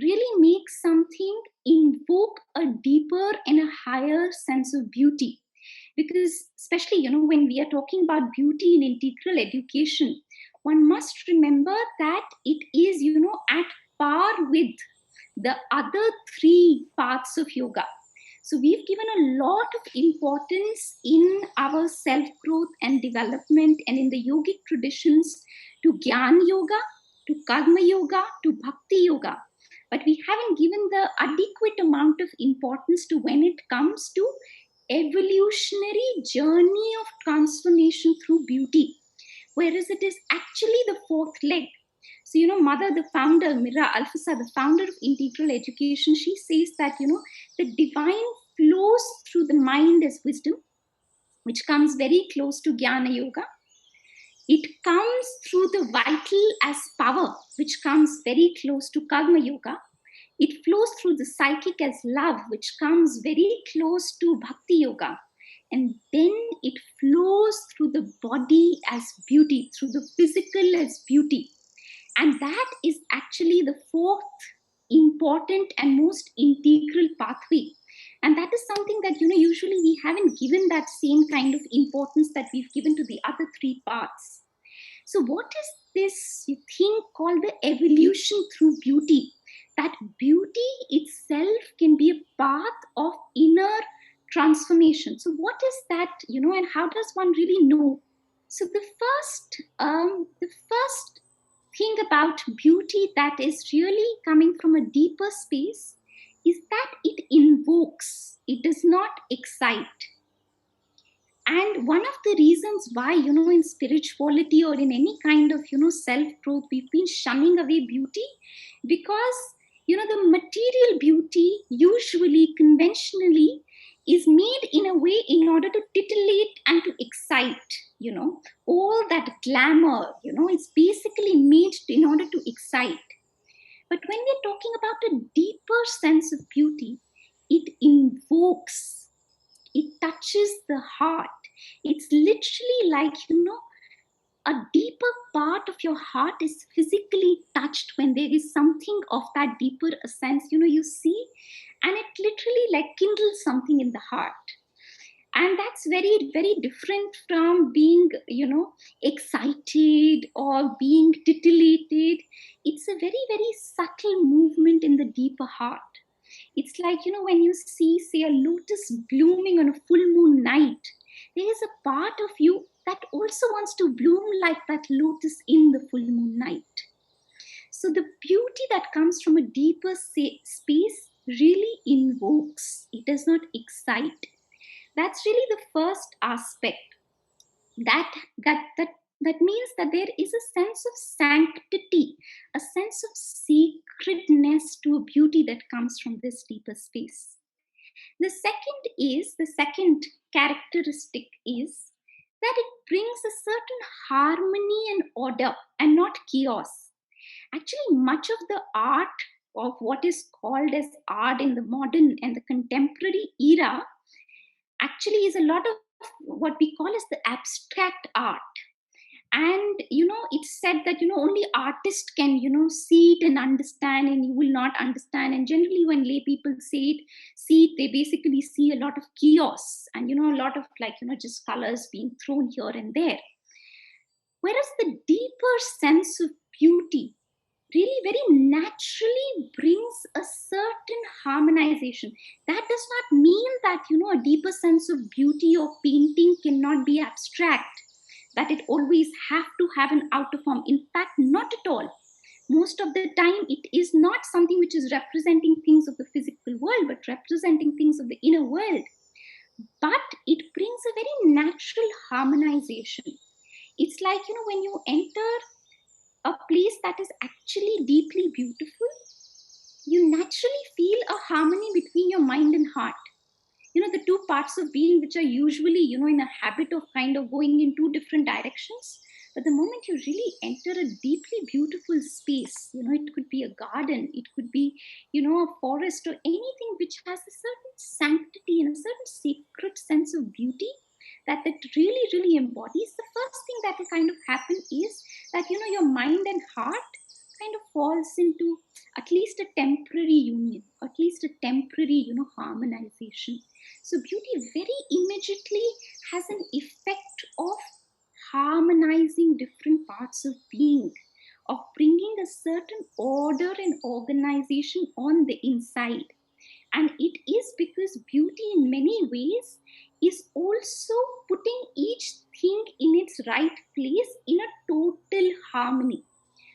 really makes something invoke a deeper and a higher sense of beauty. Because especially, when we are talking about beauty in integral education, one must remember that it is, at par with the other three parts of yoga. So we've given a lot of importance in our self growth and development and in the yogic traditions to Gyan Yoga, to Karma Yoga, to Bhakti Yoga. But we haven't given the adequate amount of importance to when it comes to evolutionary journey of transformation through beauty, whereas it is actually the fourth leg. So, Mother, the founder, Mira Alfasa, the founder of integral education, she says that, the divine flows through the mind as wisdom, which comes very close to Jnana Yoga. It comes through the vital as power, which comes very close to Karma Yoga. It flows through the psychic as love, which comes very close to Bhakti Yoga. And then it flows through the body as beauty, through the physical as beauty. And that is actually the fourth important and most integral pathway. And that is something that, usually we haven't given that same kind of importance that we've given to the other three parts. So, what is this thing called the evolution through beauty? That beauty itself can be a path of inner transformation. So, what is that, and how does one really know? So, the first thing about beauty that is really coming from a deeper space is that it invokes, it does not excite. And one of the reasons why, in spirituality or in any kind of, self growth, we've been shunning away beauty because, the material beauty usually, conventionally, is made in a way in order to titillate and to excite, all that glamour, it's basically made in order to excite. But when we're talking about a deeper sense of beauty, it invokes, it touches the heart. It's literally like, a deeper part of your heart is physically touched when there is something of that deeper essence, you see, and it literally like kindles something in the heart. And that's very, very different from being, excited or being titillated. It's a very, very subtle movement in the deeper heart. It's like, when you see, say, a lotus blooming on a full moon night, there is a part of you that also wants to bloom like that lotus in the full moon night. So the beauty that comes from a deeper space really invokes, it does not excite. That's really the first aspect. That means that there is a sense of sanctity, a sense of sacredness to a beauty that comes from this deeper space. The second characteristic is that it brings a certain harmony and order and not chaos. Actually, much of the art of what is called as art in the modern and the contemporary era actually is a lot of what we call as the abstract art. And it's said that only artists can see it and understand, and you will not understand. And generally when lay people see it, they basically see a lot of chaos and a lot of like just colors being thrown here and there, whereas the deeper sense of beauty really very naturally brings a certain harmonization. That does not mean that a deeper sense of beauty or painting cannot be abstract, that it always have to have an outer form. In fact, not at all. Most of the time it is not something which is representing things of the physical world, but representing things of the inner world. But it brings a very natural harmonization. It's like when you enter a place that is actually deeply beautiful, you naturally feel a harmony between your mind and heart. The two parts of being which are usually in a habit of kind of going in two different directions. But the moment you really enter a deeply beautiful space, it could be a garden, it could be a forest, or anything which has a certain sanctity and a certain sacred sense of beauty that it really, really embodies, the first thing that will kind of happen is that your mind and heart kind of falls into at least a temporary union, at least a temporary, harmonization. So beauty very immediately has an effect of harmonizing different parts of being, of bringing a certain order and organization on the inside. And it is because beauty, in many ways, is also putting each thing in its right place in a total harmony.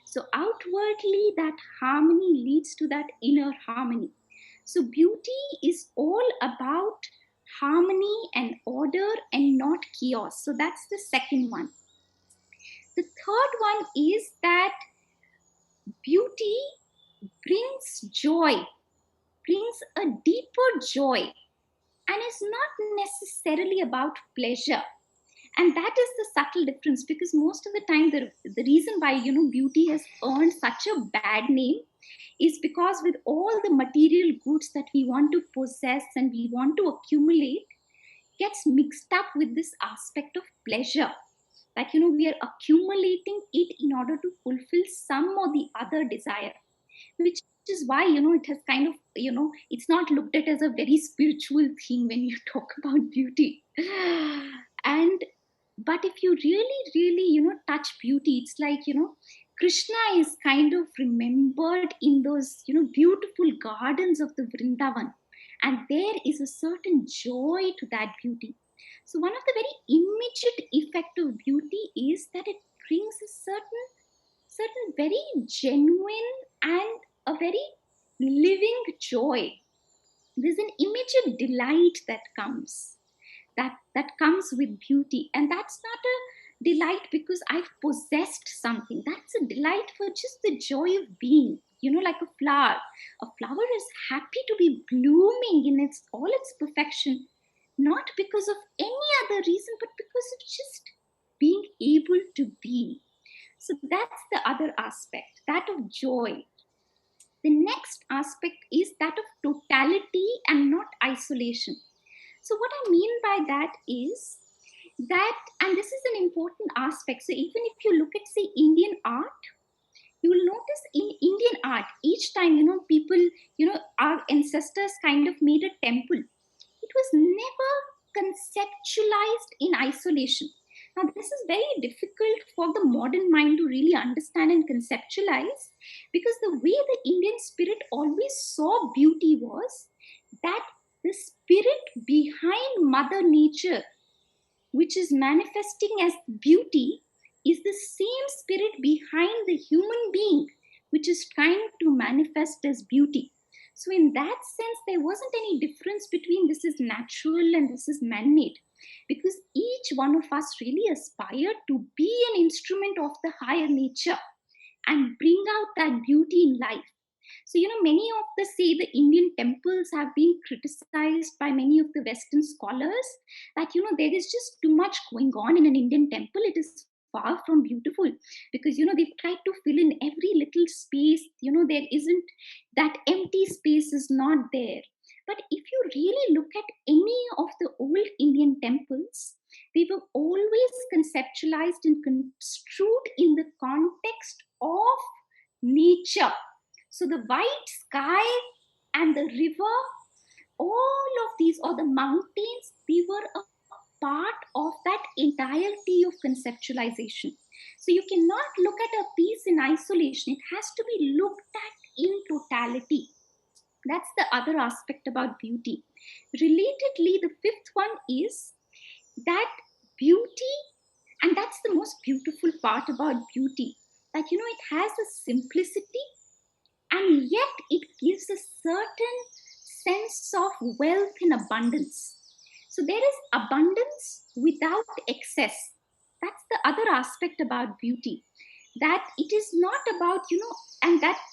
So, outwardly, that harmony leads to that inner harmony. So, beauty is all about harmony and order and not chaos. So, that's the second one. The third one is that beauty brings joy, brings a deeper joy, and is not necessarily about pleasure. And that is the subtle difference, because most of the time the reason why beauty has earned such a bad name is because with all the material goods that we want to possess and we want to accumulate gets mixed up with this aspect of pleasure, that we are accumulating it in order to fulfill some or the other desire, which is why it has kind of it's not looked at as a very spiritual thing when you talk about beauty. And but if you really touch beauty, it's like Krishna is kind of remembered in those beautiful gardens of the Vrindavan, and there is a certain joy to that beauty. So one of the very immediate effect of beauty is that it brings a certain very genuine and a very living joy. There's an immediate delight that comes with beauty, and that's not a delight because I've possessed something. That's a delight for just the joy of being, like a flower. A flower is happy to be blooming in its perfection, not because of any other reason, but because of just being able to be. So that's the other aspect, that of joy. The next aspect is that of totality and not isolation. So, what I mean by that is that, and this is an important aspect. So, even if you look at, say, Indian art, you will notice in Indian art, each time, people, our ancestors kind of made a temple, it was never conceptualized in isolation. Now, this is very difficult for the modern mind to really understand and conceptualize, because the way the Indian spirit always saw beauty was that the spirit behind Mother Nature, which is manifesting as beauty, is the same spirit behind the human being, which is trying to manifest as beauty. So, in that sense, there wasn't any difference between this is natural and this is man made, because each one of us really aspired to be an instrument of the higher nature and bring out that beauty in life. So, many of the Indian temples have been criticized by many of the Western scholars that, there is just too much going on in an Indian temple. It is far from beautiful because, they've tried to fill in every little space. There isn't, that empty space is not there. But if you really look at any of the old Indian temples, they were always conceptualized and construed in the context of nature. So the white sky and the river, all of these, or the mountains, they were a part of that entirety of conceptualization. So you cannot look at a piece in isolation. It has to be looked at in totality. That's the other aspect about beauty. Relatedly, the fifth one is that beauty, and that's the most beautiful part about beauty, that it has a simplicity, and yet it gives a certain sense of wealth and abundance. So there is abundance without excess. That's the other aspect about beauty, that it is not about and that's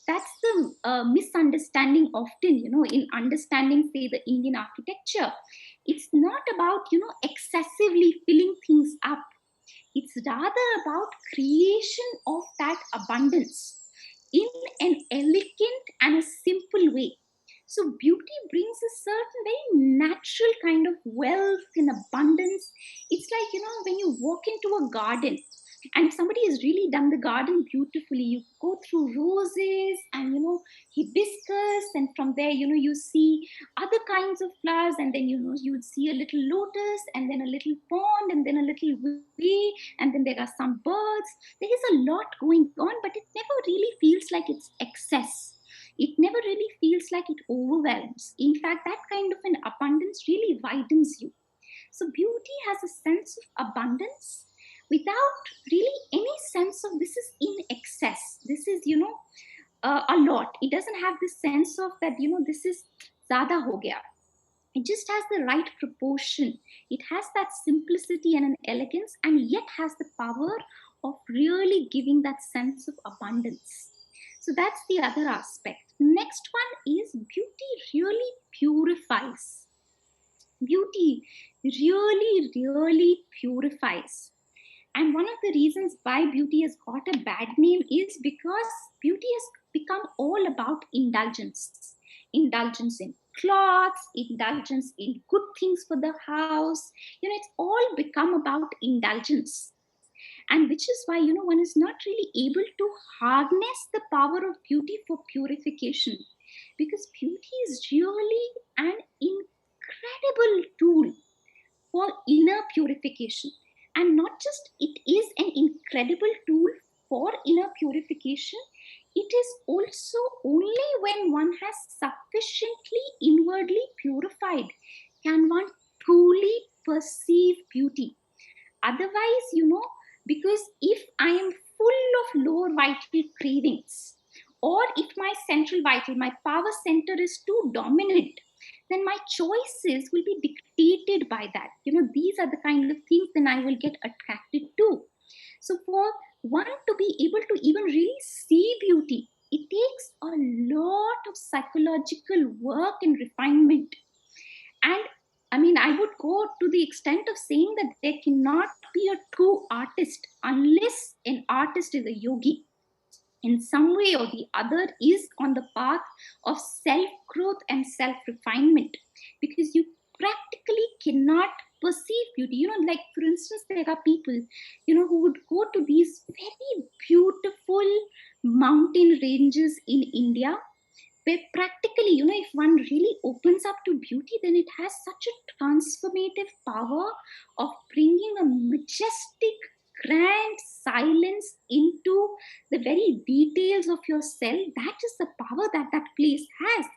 the misunderstanding often in understanding, say, the Indian architecture. It's not about excessively filling things up. It's rather about creation of that abundance in an elegant and a simple way. So beauty brings a certain very natural kind of wealth and abundance. It's like, when you walk into a garden and somebody is has really done the garden beautifully. You go through roses and, hibiscus, and from there, you see other kinds of flowers, and then, you would see a little lotus, and then a little pond, and then a little way, and then there are some birds. There is a lot going on, but it never really feels like it's excess. It never really feels like it overwhelms. In fact, that kind of an abundance really widens you. So beauty has a sense of abundance without really any sense of this is in excess. This is, a lot. It doesn't have this sense of that, this is zyada ho gaya. It just has the right proportion. It has that simplicity and an elegance, and yet has the power of really giving that sense of abundance. So that's the other aspect. Next one is beauty really purifies. Beauty really purifies. And one of the reasons why beauty has got a bad name is because beauty has become all about indulgence. Indulgence in clothes, indulgence in good things for the house. It's all become about indulgence. And which is why, one is not really able to harness the power of beauty for purification. Because beauty is really an incredible tool for inner purification. And not just it is an incredible tool for inner purification, it is also only when one has sufficiently inwardly purified can one truly perceive beauty. Otherwise, because if I am full of lower vital cravings, or if my central vital, my power center is too dominant, then my choices will be dictated by that. These are the kind of things then I will get attracted to. So for one to be able to even really see beauty, it takes a lot of psychological work and refinement. And I would go to the extent of saying that there cannot be a true artist unless an artist is a yogi. In some way or the other, is on the path of self growth and self refinement, because you practically cannot perceive beauty. Like for instance, there are people who would go to these very beautiful mountain ranges in India, where practically, if one really opens up to beauty, then it has such a transformative power of bringing a majestic, grand silence into the very details of yourself. That is the power that that place has.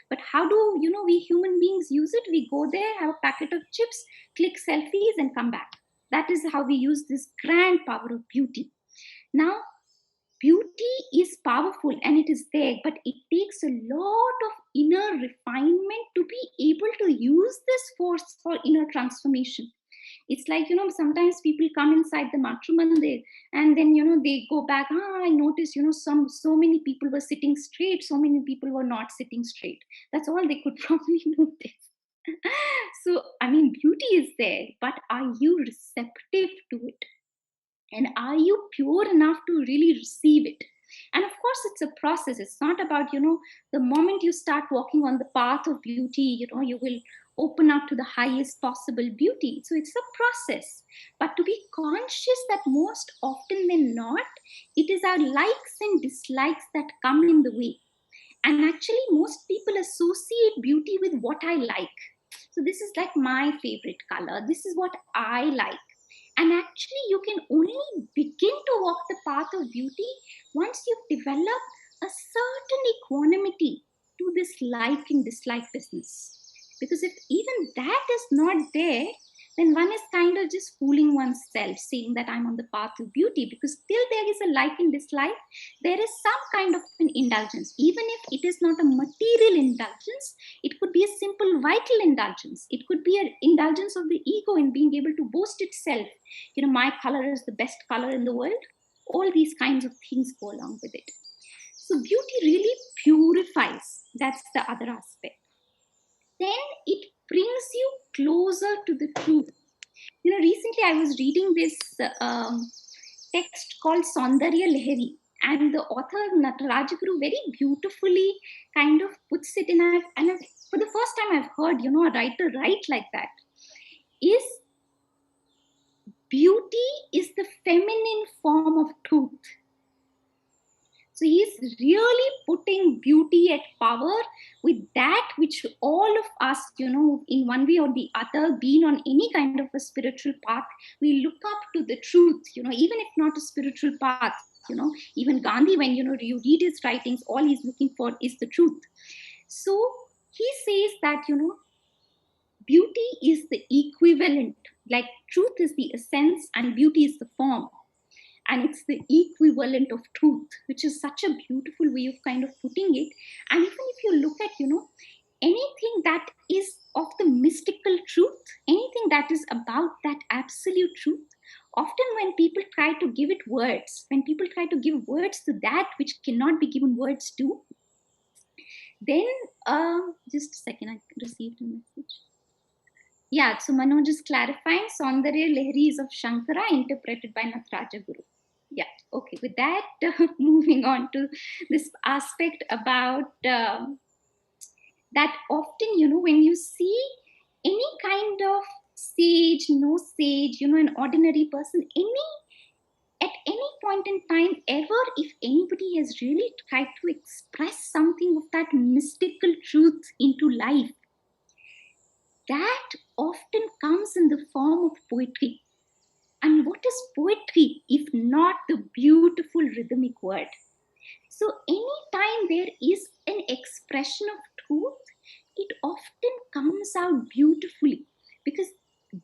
But how do, we human beings use it? We go there, have a packet of chips, click selfies, and come back. That is how we use this grand power of beauty. Now, beauty is powerful and it is there, but it takes a lot of inner refinement to be able to use this force for inner transformation. It's like, sometimes people come inside the Matra Mandir and then, they go back. I noticed, so many people were sitting straight, so many people were not sitting straight. That's all they could probably notice. So, beauty is there, but are you receptive to it? And are you pure enough to really receive it? And of course, it's a process. It's not about, the moment you start walking on the path of beauty, you will open up to the highest possible beauty. So it's a process. But to be conscious that most often than not, it is our likes and dislikes that come in the way. And actually, most people associate beauty with what I like. So this is like my favorite color. This is what I like. And actually, you can only begin to walk the path of beauty once you've developed a certain equanimity to this like and dislike business. Because if even that is not there, then one is kind of just fooling oneself, saying that I'm on the path of beauty, because till there is a like and dislike, there is some kind of an indulgence. Even if it is not a material indulgence, it could be a simple vital indulgence. It could be an indulgence of the ego in being able to boast itself. My color is the best color in the world. All these kinds of things go along with it. So beauty really purifies. That's the other aspect. Then it brings you closer to the truth. Recently I was reading this text called Saundarya Lahari, and the author Natarajaguru very beautifully kind of puts it in. For the first time I've heard, a writer write like that. Is beauty is the feminine form of truth. So he's really putting beauty at power with that which all of us, in one way or the other, being on any kind of a spiritual path, we look up to the truth, even if not a spiritual path. Even Gandhi, when, you read his writings, all he's looking for is the truth. So he says that, beauty is the equivalent, like truth is the essence and beauty is the form. And it's the equivalent of truth, which is such a beautiful way of kind of putting it. And even if you look at, anything that is of the mystical truth, anything that is about that absolute truth, often when people try to give it words, when people try to give words to that which cannot be given words to, then, just a second, I received a message. Yeah, so Manoj is clarifying Saundarya Lahari is of Shankara, interpreted by Nataraja Guru. Yeah, okay. With that, moving on to this aspect about that often, when you see any kind of sage, no sage, an ordinary person, at any point in time ever, if anybody has really tried to express something of that mystical truth into life, that often comes in the form of poetry. And what is poetry if not the beautiful rhythmic word? So, anytime there is an expression of truth, it often comes out beautifully, because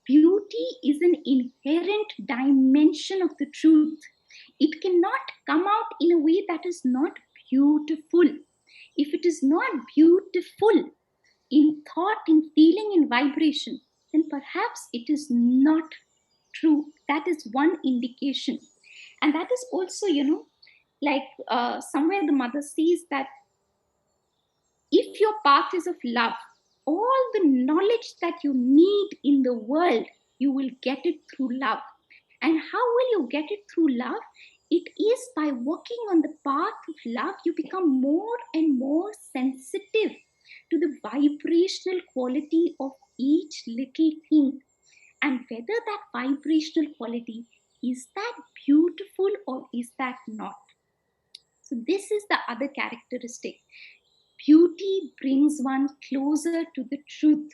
beauty is an inherent dimension of the truth. It cannot come out in a way that is not beautiful. If it is not beautiful in thought, in feeling, in vibration, then perhaps it is not true. That is one indication. And that is also, like somewhere the mother sees that if your path is of love, all the knowledge that you need in the world, you will get it through love. And how will you get it through love? It is by working on the path of love, you become more and more sensitive to the vibrational quality of each little thing. And whether that vibrational quality is that beautiful or is that not. So this is the other characteristic. Beauty brings one closer to the truth.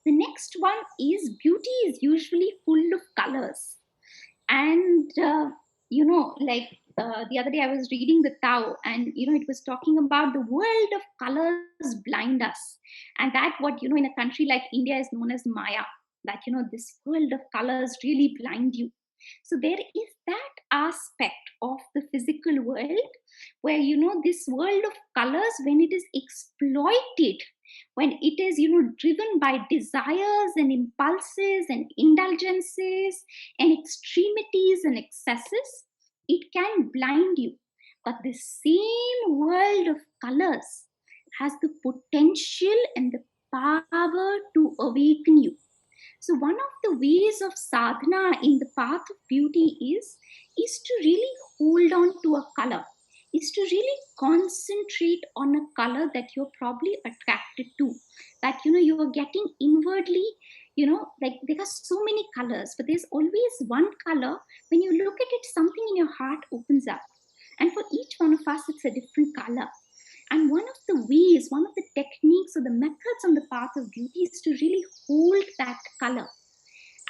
The next one is beauty is usually full of colors. And, like the other day I was reading the Tao, and, it was talking about the world of colors blind us. And that what, in a country like India is known as Maya, that, this world of colors really blind you. So there is that aspect of the physical world where, this world of colors, when it is exploited, when it is, driven by desires and impulses and indulgences and extremities and excesses, it can blind you. But the same world of colors has the potential and the power to awaken you. So one of the ways of sadhana in the path of beauty is to really hold on to a color, is to really concentrate on a color that you're probably attracted to, that you are getting inwardly, like there are so many colors, but there's always one color. When you look at it, something in your heart opens up, and for each one of us it's a different color. And one of the ways, one of the techniques or the methods on the path of beauty is to really hold that color.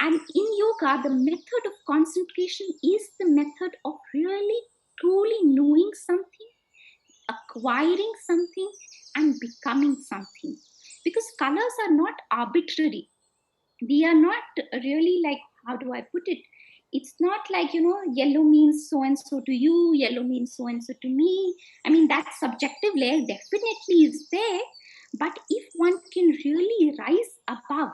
And in yoga, the method of concentration is the method of really truly knowing something, acquiring something, and becoming something. Because colors are not arbitrary. They are not really like, how do I put it? It's not like, yellow means so and so to you, yellow means so and so to me. I mean, that subjective layer definitely is there. But if one can really rise above,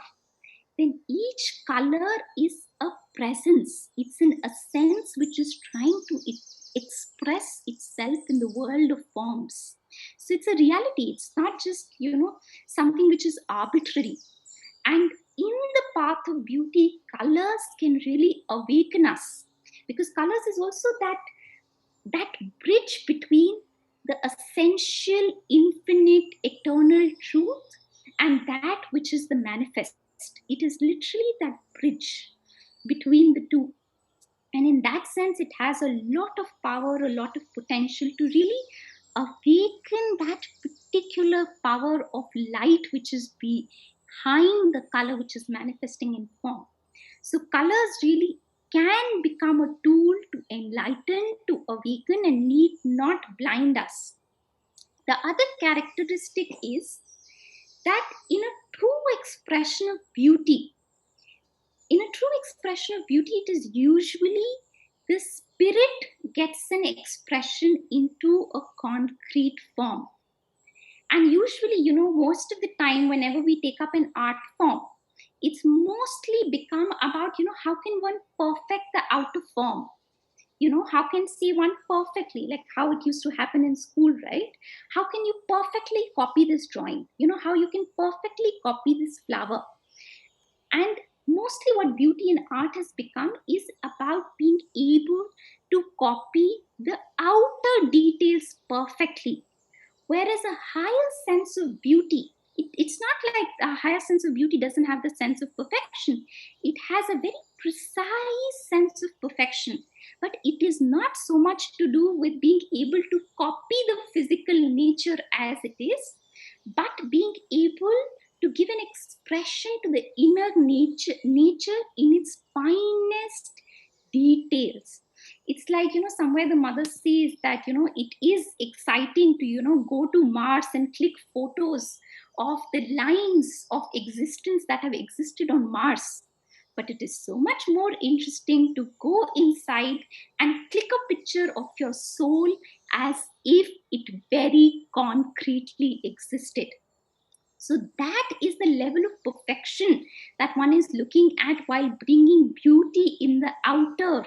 then each color is a presence. It's an essence which is trying to express itself in the world of forms. So it's a reality. It's not just, something which is arbitrary. And in the path of beauty, colors can really awaken us, because colors is also that bridge between the essential, infinite, eternal truth and that which is the manifest. It is literally that bridge. between the two. And in that sense, it has a lot of power, a lot of potential to really awaken that particular power of light which is behind the color which is manifesting in form. So colors really can become a tool to enlighten, to awaken, and need not blind us. The other characteristic is that in a true expression of beauty, it is usually the spirit gets an expression into a concrete form. And usually, most of the time, whenever we take up an art form, it's mostly become about, how can one perfect the outer form? How can see one perfectly, like how it used to happen in school, right? How can you perfectly copy this drawing? How you can perfectly copy this flower? And mostly what beauty in art has become is about being able to copy the outer details perfectly. Whereas a higher sense of beauty, it's not like a higher sense of beauty doesn't have the sense of perfection. It has a very precise sense of perfection. But it is not so much to do with being able to copy the physical nature as it is, but being able to give an expression to the inner nature in its finest details. It's like, somewhere the mother says that, it is exciting to, go to Mars and click photos of the lines of existence that have existed on Mars. But it is so much more interesting to go inside and click a picture of your soul as if it very concretely existed. So that is the level of perfection that one is looking at while bringing beauty in the outer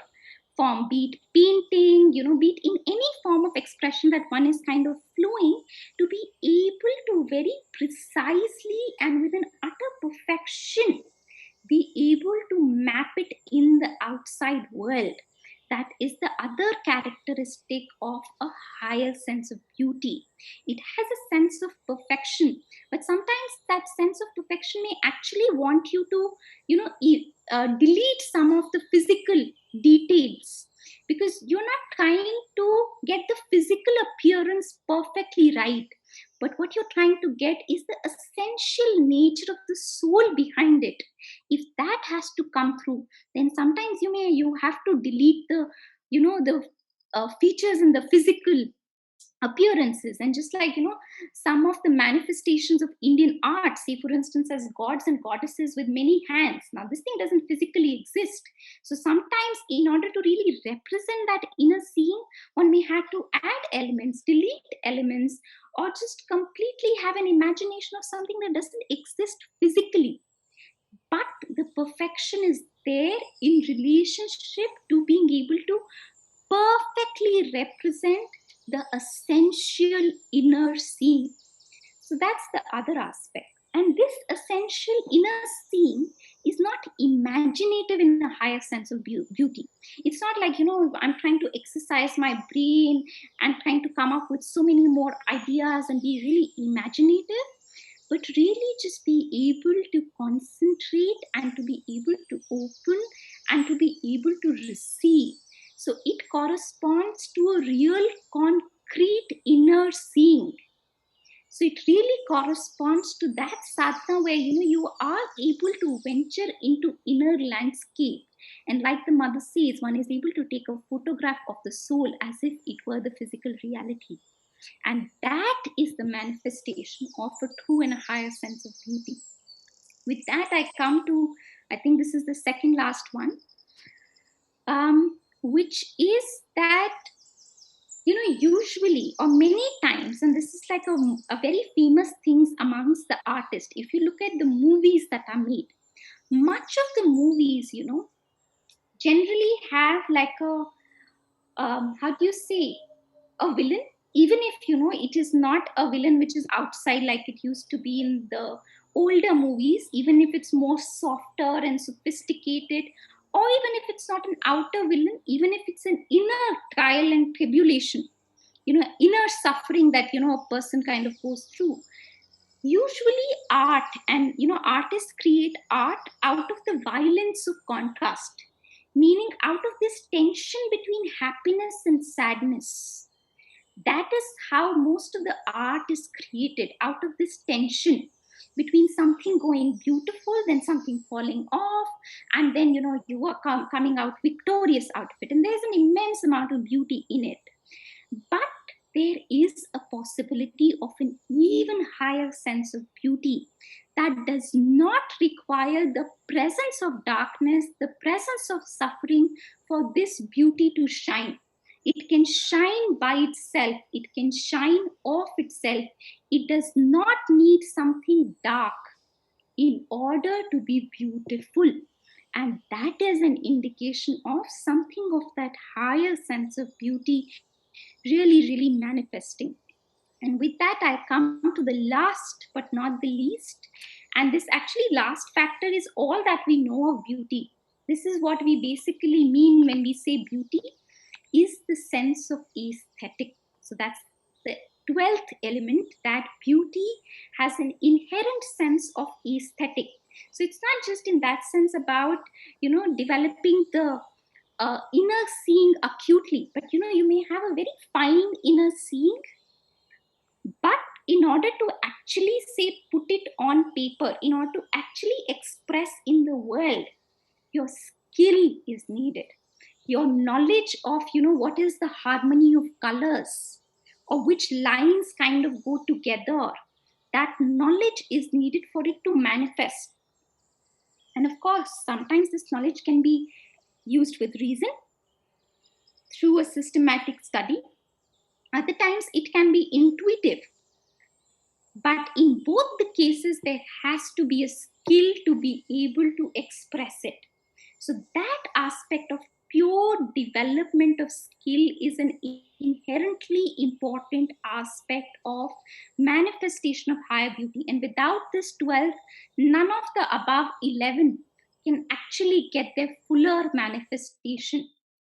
form, be it painting, be it in any form of expression that one is kind of flowing, to be able to very precisely and with an utter perfection be able to map it in the outside world. That is the other characteristic of a higher sense of beauty. It has a sense of perfection, but sometimes that sense of perfection may actually want you to, delete some of the physical details, because you're not trying to get the physical appearance perfectly right, but what you're trying to get is the essential nature of the soul behind it. If that has to come through, then sometimes you have to delete the features in the physical appearances. And just like, some of the manifestations of Indian art, say for instance as gods and goddesses with many hands, now this thing doesn't physically exist. So sometimes in order to really represent that inner seeing, one may have to add elements, delete elements, or just completely have an imagination of something that doesn't exist physically. But the perfection is there in relationship to being able to perfectly represent the essential inner seeing. So that's the other aspect. And this essential inner seeing is not imaginative in a higher sense of beauty. It's not like, I'm trying to exercise my brain and trying to come up with so many more ideas and be really imaginative, but really just be able to concentrate and to be able to open and to be able to receive. So it corresponds to a real concrete inner seeing. So it really corresponds to that sadhana where you are able to venture into inner landscape. And like the mother says, one is able to take a photograph of the soul as if it were the physical reality. And that is the manifestation of a true and a higher sense of beauty. With that, I come to, I think this is the second last one, which is that, usually or many times, and this is like a very famous things amongst the artists, if you look at the movies that are made, much of the movies, generally have like a, how do you say, a villain, even if it is not a villain which is outside like it used to be in the older movies, even if it's more softer and sophisticated, or even if it's not an outer villain, even if it's an inner trial and tribulation, inner suffering that a person kind of goes through, Usually art, and artists create art out of the violence of contrast, meaning out of this tension between happiness and sadness. That is how most of the art is created, out of this tension between something going beautiful, then something falling off, and then you are coming out victorious out of it, and there's an immense amount of beauty in it. But there is a possibility of an even higher sense of beauty that does not require the presence of darkness, the presence of suffering for this beauty to shine. It can shine by itself, it can shine off itself. It does not need something dark in order to be beautiful. And that is an indication of something of that higher sense of beauty really manifesting. And with that, I come to the last but not the least. And this actually last factor is all that we know of beauty. This is what we basically mean when we say beauty is the sense of aesthetic. So that's the 12th element, that beauty has an inherent sense of aesthetic. So it's not just in that sense about, developing the inner seeing acutely, but you may have a very fine inner seeing, but in order to actually say put it on paper, in order to actually express in the world, your skill is needed. Your knowledge of what is the harmony of colors, or which lines kind of go together, that knowledge is needed for it to manifest. And of course, sometimes this knowledge can be used with reason through a systematic study. Other times it can be intuitive. But in both the cases, there has to be a skill to be able to express it. So that aspect of pure development of skill is an inherently important aspect of manifestation of higher beauty. And without this 12, none of the above 11 can actually get their fuller manifestation.